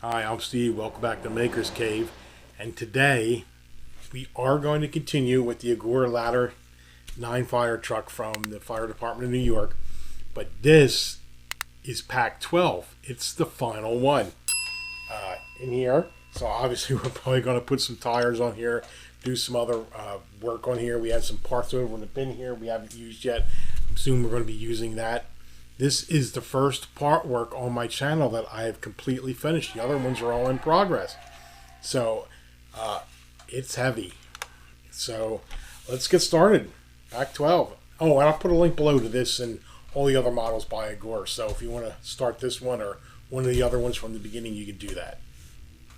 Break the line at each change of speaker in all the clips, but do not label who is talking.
Hi, I'm Steve. Welcome back to Maker's Cave. And today we are going to continue with the Agora Ladder 9 fire truck from the Fire Department of New York. But this is pack 12. It's the final one in here. So obviously we're probably going to put some tires on here, do some other work on here. We have some parts over in the bin here we haven't used yet. I assume we're going to be using that. This is the first part work on my channel that I have completely finished. The other ones are all in progress. So, it's heavy. So, let's get started. Pack 12. Oh, and I'll put a link below to this and all the other models by Agora. So, if you want to start this one or one of the other ones from the beginning, you can do that.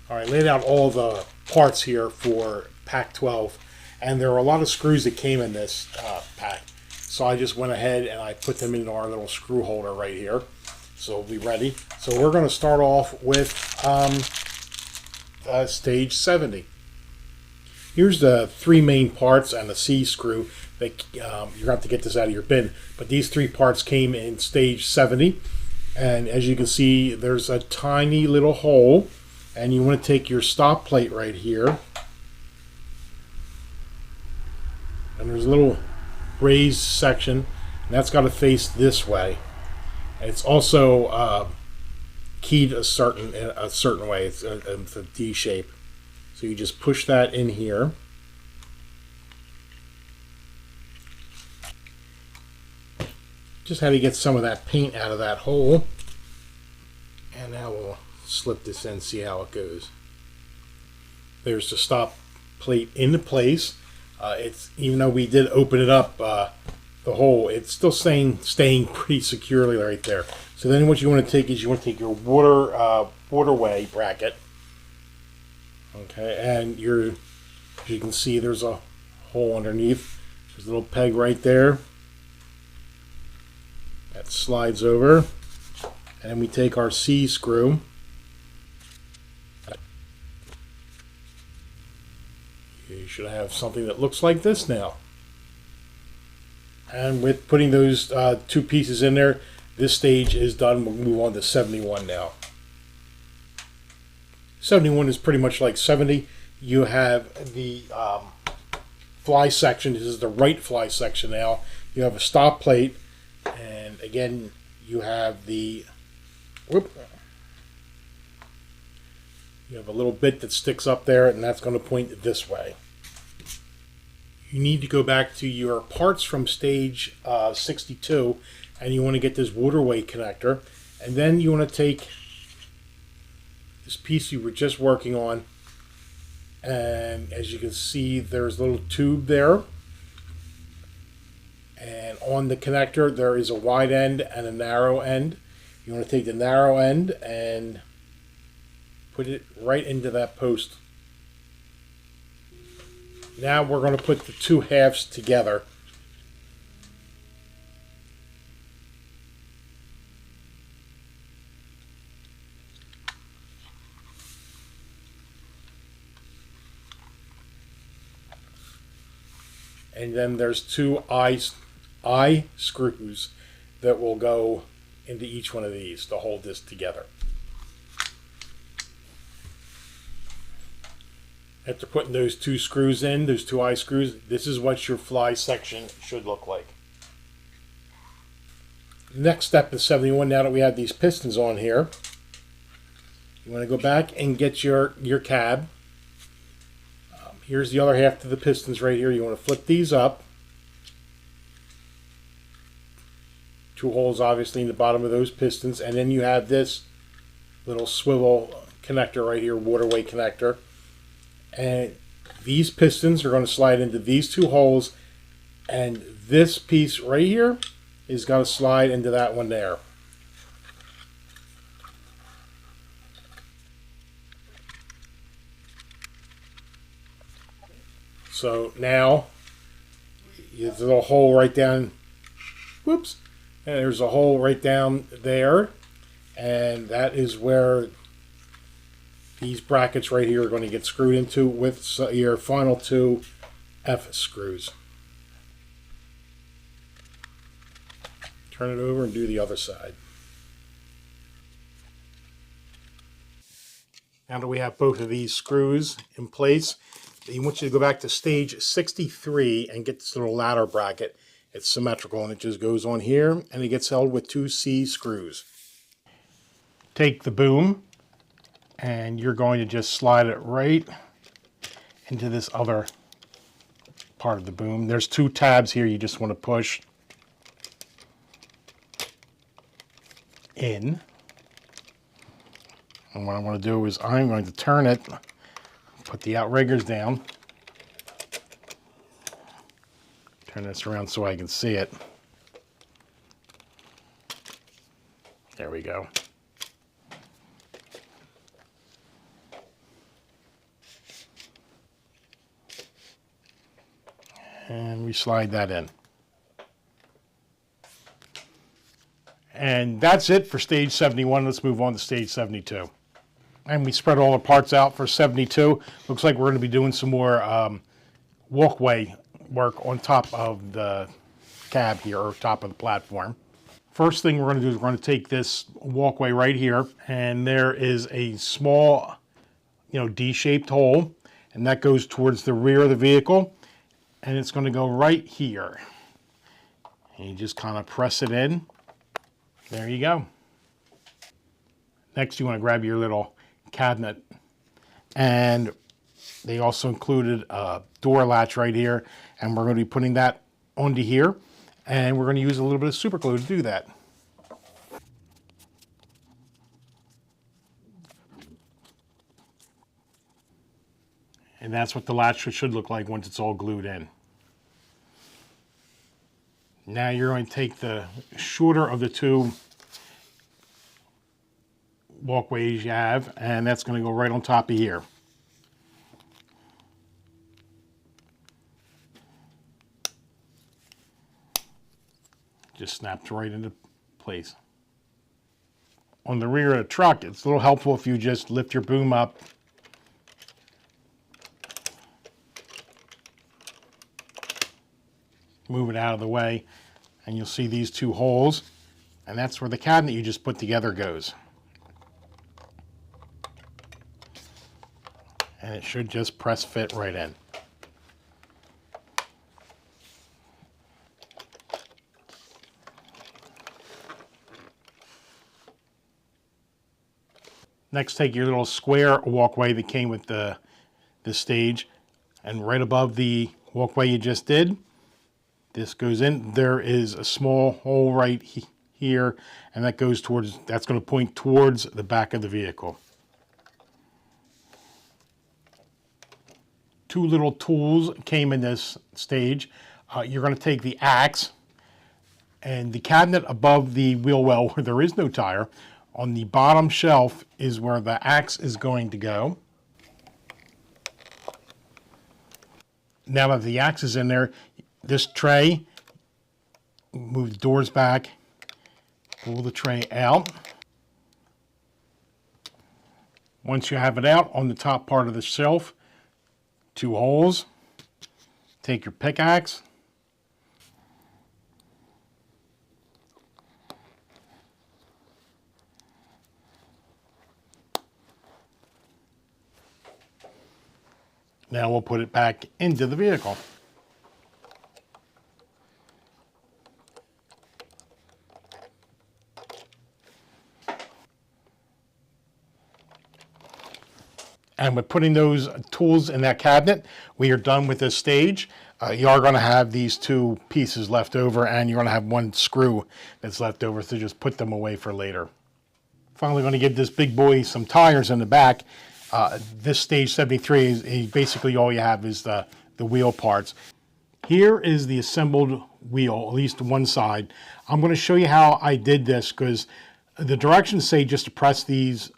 All right, laid out all the parts here for pack 12. And there are a lot of screws that came in this pack. So I just went ahead and I put them into our little screw holder right here. So we'll be ready. So we're going to start off with stage 70. Here's the three main parts and the C screw. That you're going to have to get this out of your bin. But these three parts came in stage 70. And as you can see, there's a tiny little hole. And you want to take your stop plate right here. And there's a little raised section, and that's got to face this way. And it's also keyed a certain way. It's a D shape. So you just push that in here. Just had to get some of that paint out of that hole. And now we'll slip this in, see how it goes. There's the stop plate into place. It's even though we did open it up, the hole, it's still staying pretty securely right there. So then what you want to take is you want to take your waterway bracket. Okay, and as you can see, there's a hole underneath. There's a little peg right there that slides over, and then we take our C screw. You should have something that looks like this now. And with putting those two pieces in there, this stage is done. We'll move on to 71 now. 71 is pretty much like 70. You have the fly section. This is the right fly section now. You have a stop plate. And again, you have the... You have a little bit that sticks up there, and that's going to point this way. You need to go back to your parts from stage 62, and you want to get this waterway connector. And then you want to take this piece you were just working on, and as you can see, there's a little tube there. And on the connector, there is a wide end and a narrow end. You want to take the narrow end and put it right into that post. Now we're going to put the two halves together. And then there's two eye screws that will go into each one of these to hold this together. After putting those two screws in, those two eye screws, this is what your fly section should look like. Next step is 71. Now that we have these pistons on here, you want to go back and get your cab. Here's the other half of the pistons right here. You want to flip these up. Two holes obviously in the bottom of those pistons, and then you have this little swivel connector right here, waterway connector. And these pistons are going to slide into these two holes, and this piece right here is going to slide into that one there. So now there's a little hole right down. Whoops. And there's a hole right down there, and that is where these brackets right here are going to get screwed into with your final two F screws. Turn it over and do the other side. Now that we have both of these screws in place, I want you to go back to stage 63 and get this little ladder bracket. It's symmetrical and it just goes on here and it gets held with 2 C screws. Take the boom and you're going to just slide it right into this other part of the boom. There's 2 tabs here you just want to push in. And what I want to do is I'm going to turn it, put the outriggers down, turn this around so I can see it. There we go. And we slide that in. And that's it for stage 71. Let's move on to stage 72. And we spread all the parts out for 72. Looks like we're going to be doing some more walkway work on top of the cab here, or top of the platform. First thing we're going to do is we're going to take this walkway right here, and there is a small, D-shaped hole, and that goes towards the rear of the vehicle, and it's going to go right here. And you just kind of press it in. There you go. Next, you want to grab your little cabinet, and they also included a door latch right here, and we're going to be putting that onto here, and we're going to use a little bit of super glue to do that. And that's what the latch should look like once it's all glued in. Now you're going to take the shorter of the 2 walkways you have, and that's going to go right on top of here. Just snaps right into place. On the rear of the truck, it's a little helpful if you just lift your boom up move it out of the way, and you'll see these 2 holes, and that's where the cabinet you just put together goes. And it should just press fit right in. Next, take your little square walkway that came with the stage, and right above the walkway you just did, this goes in. There is a small hole right here, and that's going to point towards the back of the vehicle. 2 little tools came in this stage. You're going to take the axe, and the cabinet above the wheel well where there is no tire, on the bottom shelf is where the axe is going to go. Now that the axe is in there, this tray, move the doors back, pull the tray out. Once you have it out, on the top part of the shelf, 2 holes. Take your pickaxe, now we'll put it back into the vehicle. And with putting those tools in that cabinet, we are done with this stage. You are going to have these 2 pieces left over, and you're going to have 1 screw that's left over, so just put them away for later. Finally, going to give this big boy some tires in the back. This stage 73 is basically all you have is the wheel parts. Here is the assembled wheel, at least one side. I'm going to show you how I did this because the directions say just to press these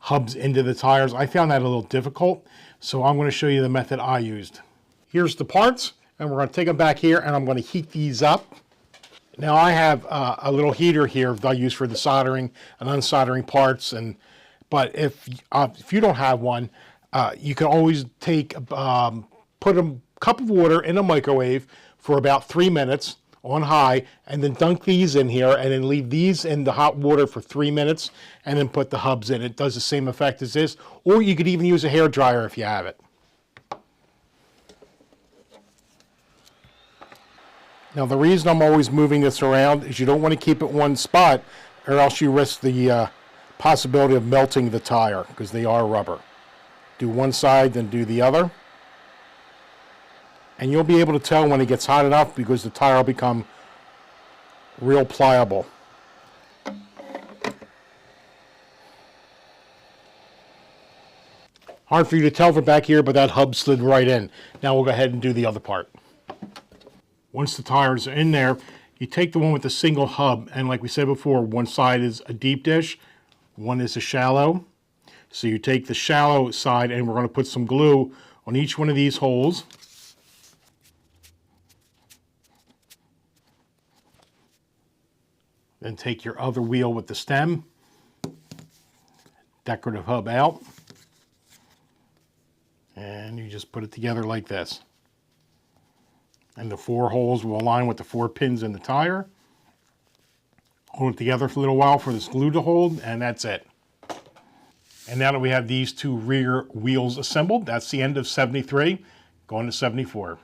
hubs into the tires. I found that a little difficult, so I'm going to show you the method I used. Here's the parts, and we're going to take them back here, and I'm going to heat these up. Now I have a little heater here that I use for the soldering and unsoldering parts, but if you don't have one, you can always put a cup of water in a microwave for about 3 minutes on high, and then dunk these in here, and then leave these in the hot water for 3 minutes, and then put the hubs in. It does the same effect as this, or you could even use a hair dryer if you have it. Now the reason I'm always moving this around is you don't want to keep it one spot, or else you risk the possibility of melting the tire, because they are rubber. Do one side, then do the other. And you'll be able to tell when it gets hot enough, because the tire will become real pliable. Hard for you to tell from back here, but that hub slid right in. Now we'll go ahead and do the other part. Once the tires are in there, you take the one with the single hub, and like we said before, one side is a deep dish, one is a shallow. So you take the shallow side, and we're going to put some glue on each one of these holes. Then take your other wheel with the stem, decorative hub out, and you just put it together like this. And the 4 holes will align with the 4 pins in the tire. Hold it together for a little while for this glue to hold, and that's it. And now that we have these 2 rear wheels assembled, that's the end of 73, going to 74.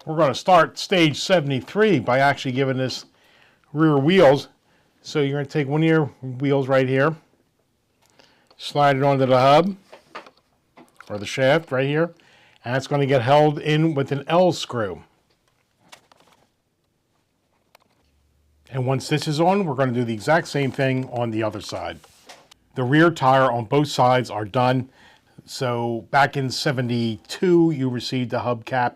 We're going to start stage 73 by actually giving this rear wheels. So you're going to take one of your wheels right here, slide it onto the hub, or the shaft right here, and it's going to get held in with an L screw. And once this is on, we're going to do the exact same thing on the other side. The rear tire on both sides are done. So back in 72, you received a hubcap,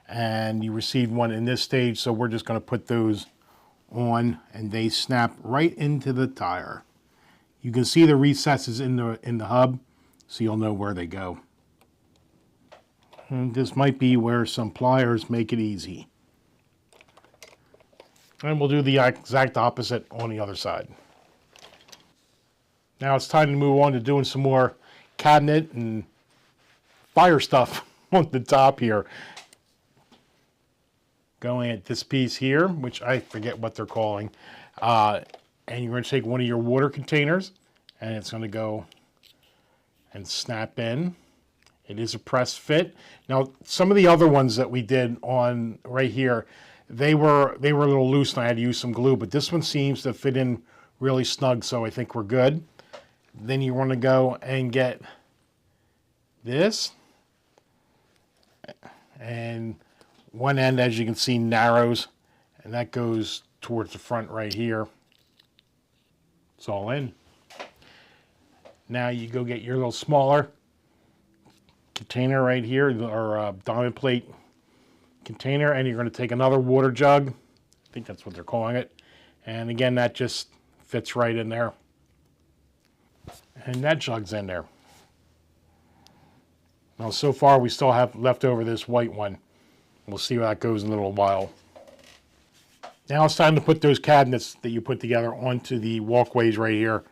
and you received one in this stage. So we're just going to put those on, and they snap right into the tire. You can see the recesses in the hub, so you'll know where they go. And this might be where some pliers make it easy. And we'll do the exact opposite on the other side. Now it's time to move on to doing some more cabinet and fire stuff on the top here. Going at this piece here, which I forget what they're calling. And you're going to take one of your water containers, and it's going to go and snap in. It is a press fit. Now, some of the other ones that we did on right here, they were a little loose, and I had to use some glue, but this one seems to fit in really snug, so I think we're good. Then you want to go and get this, and one end, as you can see, narrows, and that goes towards the front right here. It's all in. Now you go get your little smaller container right here, or diamond plate container, and you're going to take another water jug. I think that's what they're calling it. And again, that just fits right in there. And that jug's in there. Now, so far, we still have left over this white one. We'll see where that goes in a little while. Now it's time to put those cabinets that you put together onto the walkways right here.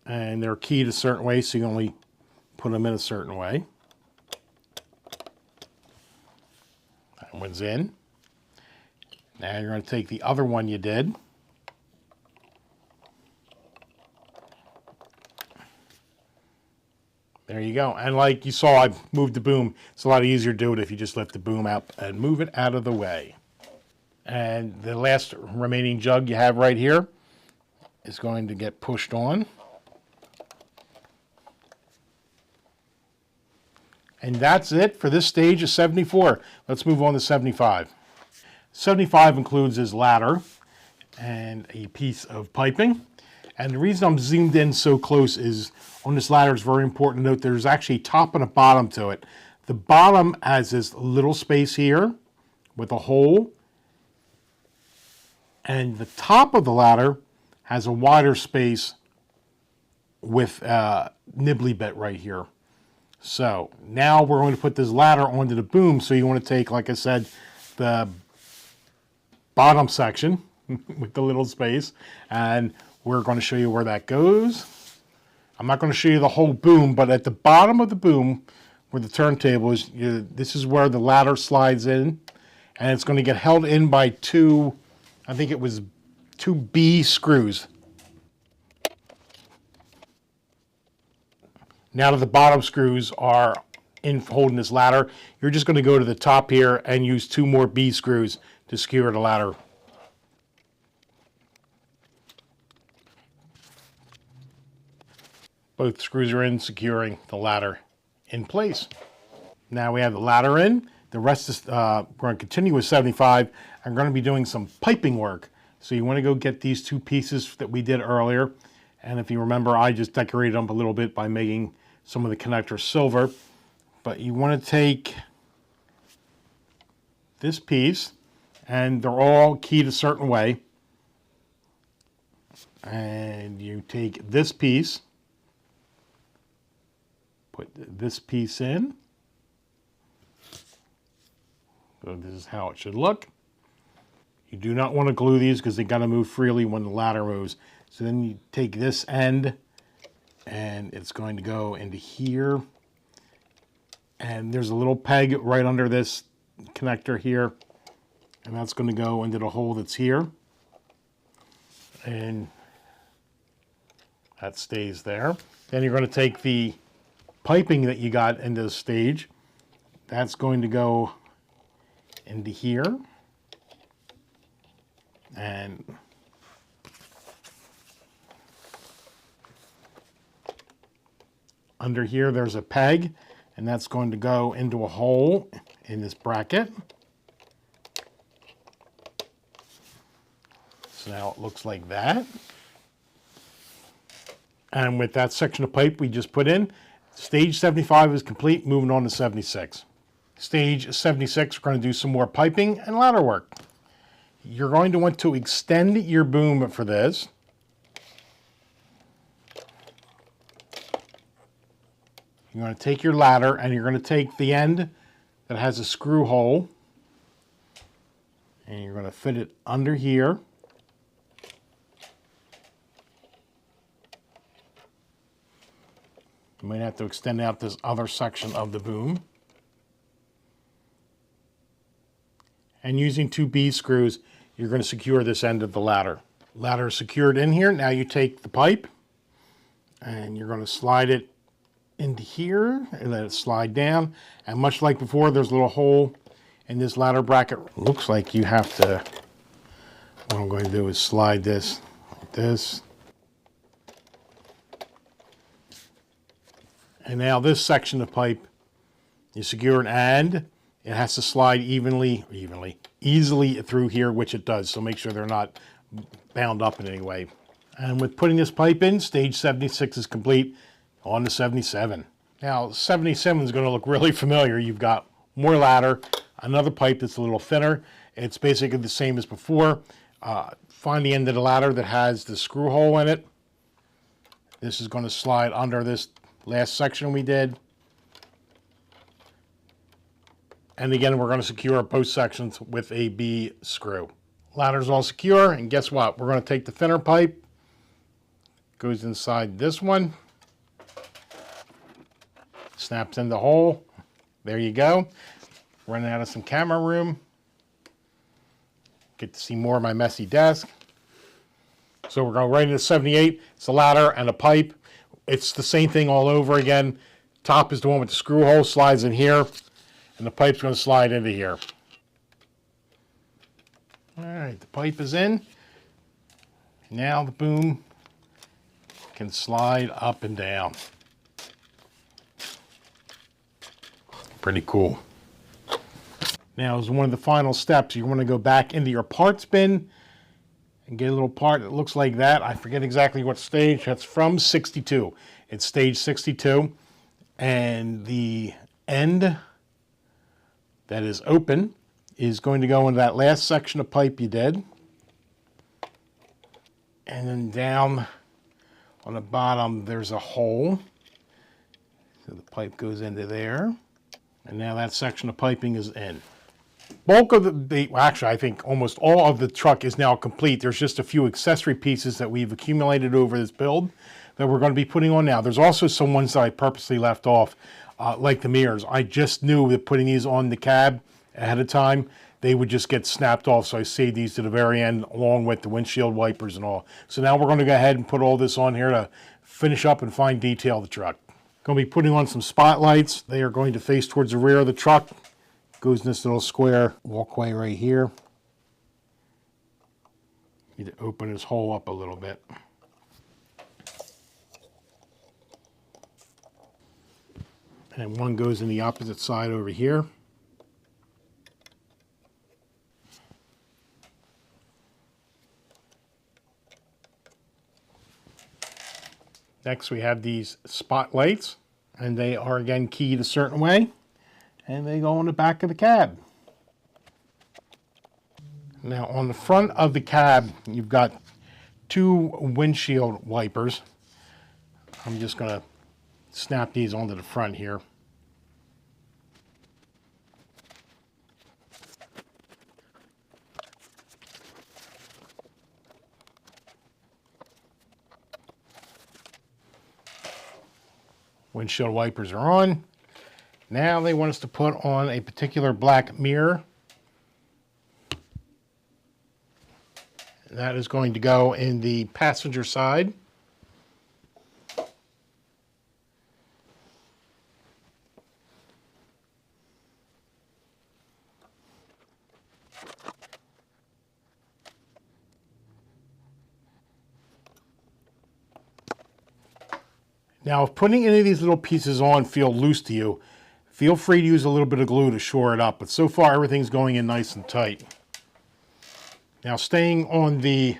And they're keyed a certain way, so you only put them in a certain way. That one's in. Now you're going to take the other one you did. There you go. And like you saw, I moved the boom. It's a lot easier to do it if you just lift the boom up and move it out of the way. And the last remaining jug you have right here is going to get pushed on. And that's it for this stage of 74. Let's move on to 75. 75 includes this ladder and a piece of piping. And the reason I'm zoomed in so close is on this ladder, it's very important to note there's actually a top and a bottom to it. The bottom has this little space here with a hole. And the top of the ladder has a wider space with a nibbly bit right here. So now we're going to put this ladder onto the boom. So you want to take, like I said, the bottom section with the little space, and we're going to show you where that goes. I'm not going to show you the whole boom, but at the bottom of the boom, where the turntable is, this is where the ladder slides in, and it's going to get held in by two, I think it was 2B screws. Now that the bottom screws are in holding this ladder, you're just going to go to the top here and use 2 more B screws to secure the ladder. Both screws are in, securing the ladder in place. Now we have the ladder in. The rest is, we're going to continue with 75. I'm going to be doing some piping work. So you want to go get these 2 pieces that we did earlier. And if you remember, I just decorated them a little bit by making some of the connectors silver. But you want to take this piece, and they're all keyed a certain way. And you take this piece, put this piece in. So this is how it should look. You do not want to glue these because they got to move freely when the ladder moves. So then you take this end and it's going to go into here. And there's a little peg right under this connector here. And that's going to go into the hole that's here. And that stays there. Then you're going to take the piping that you got into the stage. That's going to go into here. And under here there's a peg, and that's going to go into a hole in this bracket. So now it looks like that. And with that section of pipe we just put in, stage 75 is complete, moving on to 76. Stage 76, we're going to do some more piping and ladder work. You're going to want to extend your boom for this. You're going to take your ladder and you're going to take the end that has a screw hole and you're going to fit it under here. You might have to extend out this other section of the boom. And using 2 B screws, you're going to secure this end of the ladder. Ladder is secured in here. Now you take the pipe and you're going to slide it into here and let it slide down. And much like before, there's a little hole in this ladder bracket. Looks like you have to, what I'm going to do is slide this like this. And now this section of pipe is secured and it has to slide easily through here, which it does. So make sure they're not bound up in any way. And with putting this pipe in, stage 76 is complete. On to 77. Now 77 is going to look really familiar. You've got more ladder, another pipe that's a little thinner. It's basically the same as before. Find the end of the ladder that has the screw hole in it. This is going to slide under this last section we did. And again, we're going to secure both sections with a B screw. Ladder's all secure, and guess what? We're going to take the thinner pipe, goes inside this one, snaps in the hole. There you go. Running out of some camera room. Get to see more of my messy desk. So we're going right into 78. It's a ladder and a pipe. It's the same thing all over again. Top is the one with the screw hole, slides in here, and the pipe's going to slide into here. All right, the pipe is in. Now the boom can slide up and down. Pretty cool. Now, as one of the final steps, you want to go back into your parts bin and get a little part that looks like that. I forget exactly what stage. That's from 62. It's stage 62. And the end that is open is going to go into that last section of pipe you did. And then down on the bottom, there's a hole. So the pipe goes into there. And now that section of piping is in. Bulk of well, actually, I think almost all of the truck is now complete. There's just a few accessory pieces that we've accumulated over this build that we're going to be putting on now. There's also some ones that I purposely left off, like the mirrors. I just knew that putting these on the cab ahead of time, they would just get snapped off. So I saved these to the very end along with the windshield wipers and all. So now we're going to go ahead and put all this on here to finish up and fine detail the truck. Going to be putting on some spotlights. They are going to face towards the rear of the truck. Goes in this little square walkway right here. Need to open this hole up a little bit. And one goes in the opposite side over here. Next we have these spotlights, and they are again keyed a certain way, and they go on the back of the cab. Now on the front of the cab, you've got two windshield wipers. I'm just going to snap these onto the front here. Windshield wipers are on. Now they want us to put on a particular black mirror. That is going to go in the passenger side. Now, if putting any of these little pieces on feel loose to you, feel free to use a little bit of glue to shore it up. But so far, everything's going in nice and tight. Now, staying on the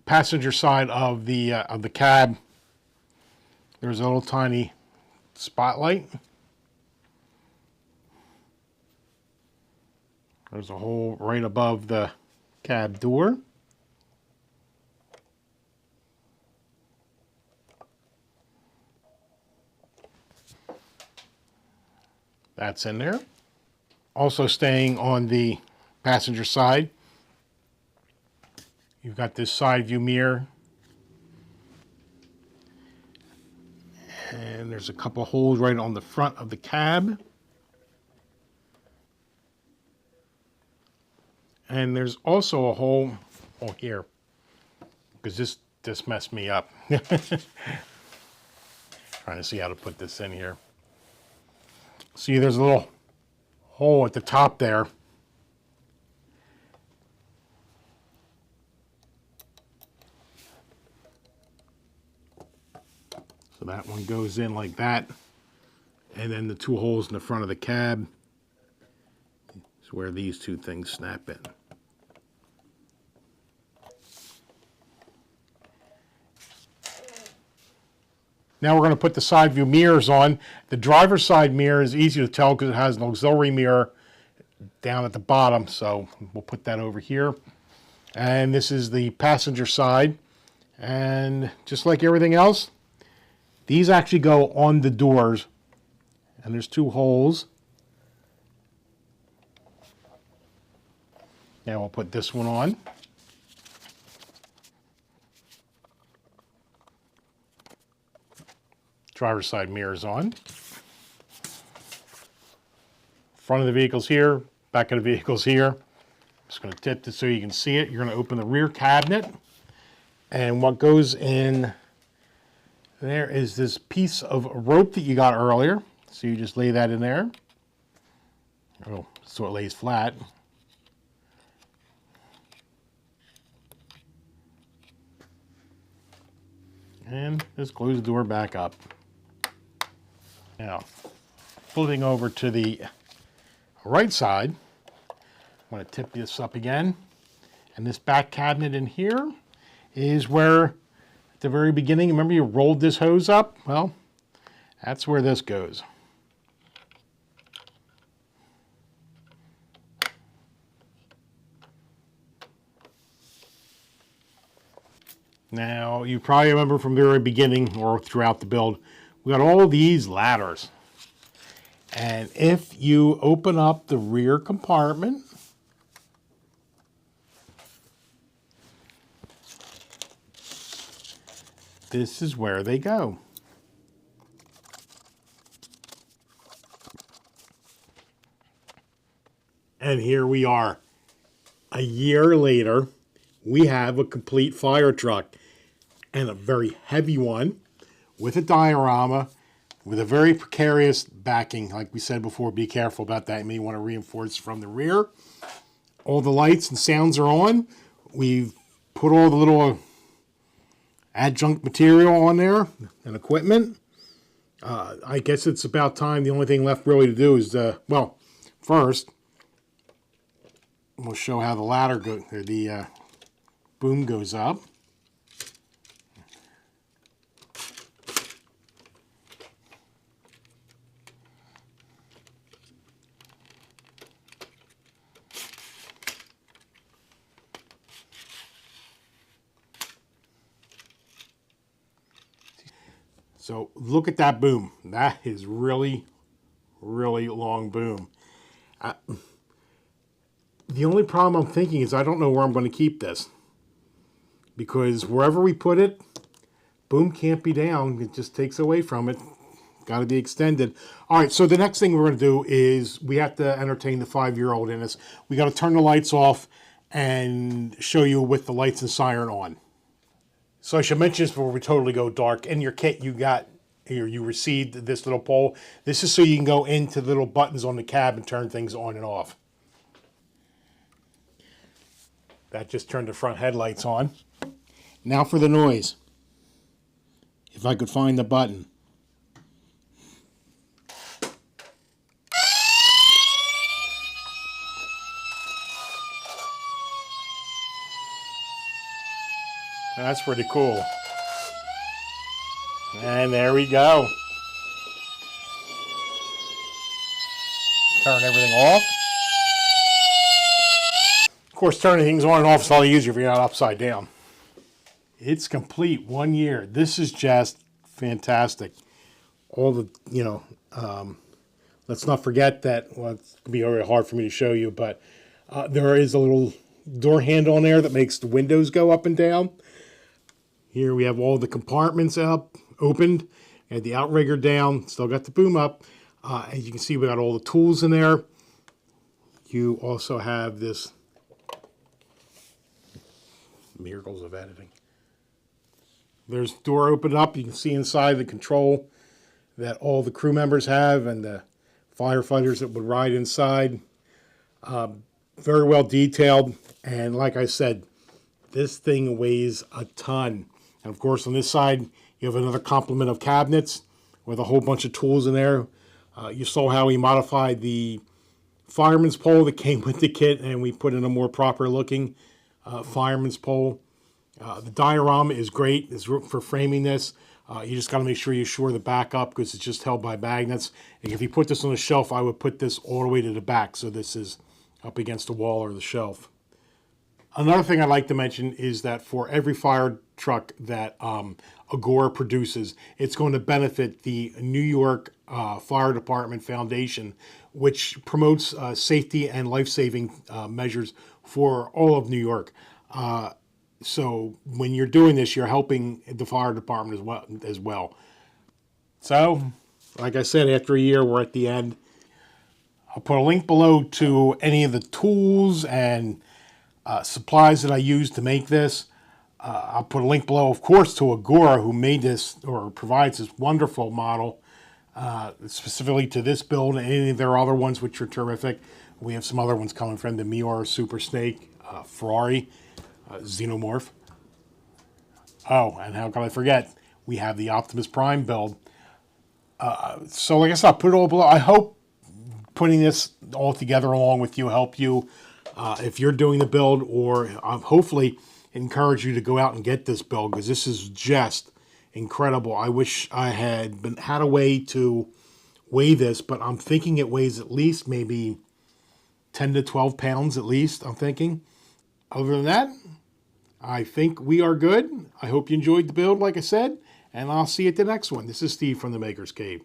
passenger side of the cab, there's a little tiny spotlight. There's a hole right above the cab door. That's in there. Also staying on the passenger side, you've got this side view mirror. And there's a couple holes right on the front of the cab. And there's also a hole here, because this messed me up. Trying to see how to put this in here. See, there's a little hole at the top there. So that one goes in like that. And then the two holes in the front of the cab is where these two things snap in. Now we're going to put the side view mirrors on. The driver's side mirror is easy to tell because it has an auxiliary mirror down at the bottom. So we'll put that over here. And this is the passenger side. And just like everything else, these actually go on the doors. And there's two holes. Now we'll put this one on. Driver's side mirrors on. Front of the vehicle's here, back of the vehicle's here. Just going to tip this so you can see it. You're going to open the rear cabinet. And what goes in there is this piece of rope that you got earlier. So you just lay that in there. Oh, so it lays flat. And just close the door back up. Now, flipping over to the right side, I'm going to tip this up again. And this back cabinet in here is where, at the very beginning, remember you rolled this hose up? Well, that's where this goes. Now, you probably remember from the very beginning or throughout the build, we got all these ladders. And if you open up the rear compartment, this is where they go. And here we are. A year later, we have a complete fire truck, and a very heavy one with a diorama, with a very precarious backing. Like we said before, be careful about that. You may want to reinforce from the rear. All the lights and sounds are on. We've put all the little adjunct material on there and equipment. I guess it's about time. The only thing left really to do is, well, first, we'll show how the ladder the boom goes up. So look at that boom. That is really, really long boom. The only problem I'm thinking is I don't know where I'm going to keep this. Because wherever we put it, boom can't be down. It just takes away from it. Got to be extended. All right, so the next thing we're going to do is we have to entertain the 5-year-old in us. We got to turn the lights off and show you with the lights and siren on. So I should mention this before we totally go dark. In your kit, you got here, you received this little pole. This is so you can go into the little buttons on the cab and turn things on and off. That just turned the front headlights on. Now for the noise. If I could find the button. That's pretty cool. And there we go. Turn everything off. Of course, turning things on and off is all easier if you're not upside down. It's complete, 1 year. This is just fantastic. All the, let's not forget that, well, it's going to be very hard for me to show you, but there is a little door handle on there that makes the windows go up and down. Here we have all the compartments up, opened, and the outrigger down. Still got the boom up. As you can see, we got all the tools in there. You also have this miracles of editing. There's door opened up. You can see inside the control that all the crew members have and the firefighters that would ride inside. Very well detailed. And like I said, this thing weighs a ton. And of course, on this side, you have another complement of cabinets with a whole bunch of tools in there. You saw how we modified the fireman's pole that came with the kit, and we put in a more proper looking fireman's pole. The diorama is great. It's for framing this. You just got to make sure you shore the back up because it's just held by magnets. And if you put this on the shelf, I would put this all the way to the back so this is up against the wall or the shelf. Another thing I'd like to mention is that for every fire truck that Agora produces, it's going to benefit the New York Fire Department Foundation, which promotes safety and life-saving measures for all of New York. So when you're doing this, you're helping the fire department as well. So, like I said, after a year, we're at the end. I'll put a link below to any of the tools and supplies that I used to make this. I'll put a link below, of course, to Agora, who made this or provides this wonderful model specifically to this build and any of their other ones, which are terrific. We have some other ones coming from the Mior Super Snake, Ferrari, Xenomorph. Oh, and how can I forget? We have the Optimus Prime build. So like I said, I'll put it all below. I hope putting this all together along with you help you if you're doing the build, or hopefully encourage you to go out and get this build, because this is just incredible. I wish I had a way to weigh this, but I'm thinking it weighs at least maybe 10 to 12 pounds at least, I'm thinking. Other than that, I think we are good. I hope you enjoyed the build, like I said, and I'll see you at the next one. This is Steve from the Maker's Cave.